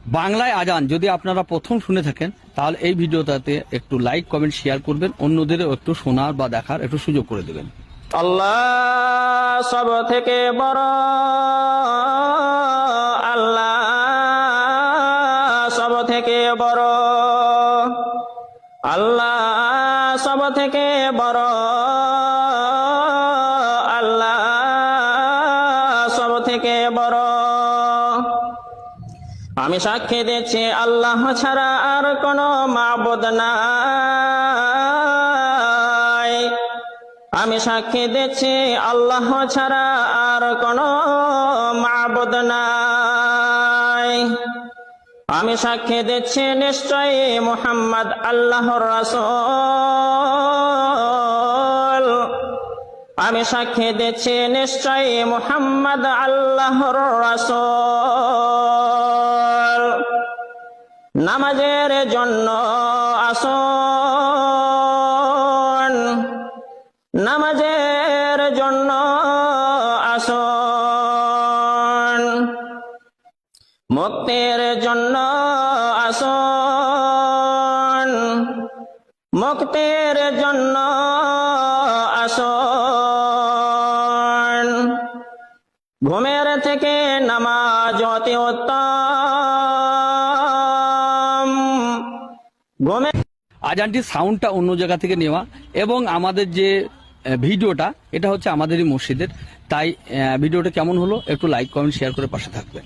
বাংলায় আজান যদি আপনারা প্রথম শুনে থাকেন তাহলে এই ভিডিওটাতে একটু লাইক কমেন্ট শেয়ার করবেন, অন্যদেরও একটু শোনার বা দেখার একটু সুযোগ করে দেবেন। আল্লাহ সব থেকে বড়, আল্লাহ সব থেকে বড়, আল্লাহ সব থেকে বড়, আল্লাহ সব থেকে বড়। আমি সাক্ষী দিচ্ছি আল্লাহ ছাড়া আর কোনো মাবুদ নাই। আমি সাক্ষী দিচ্ছি আল্লাহ ছাড়া আর কোনো মাবুদ নাই। আমি সাক্ষী দিচ্ছি নিশ্চয়ই মুহাম্মদ আল্লাহর রাসূল। আমি সাক্ষী দিচ্ছি নিশ্চয়ই মুহাম্মদ আল্লাহর রাসূল। নামাজের জন্য আসুন, নামাজের জন্য আসুন, মুক্তির জন্য আসুন, মুক্তির জন্য আসুন। ঘুমের থেকে নামাজ অতি উত্তম। আজানটির সাউন্ডটা অন্য জায়গা থেকে নেওয়া এবং আমাদের যে ভিডিওটা এটা হচ্ছে আমাদেরই মসজিদের, তাই ভিডিওটা কেমন হলো একটু লাইক কমেন্ট শেয়ার করে পাশে থাকবেন।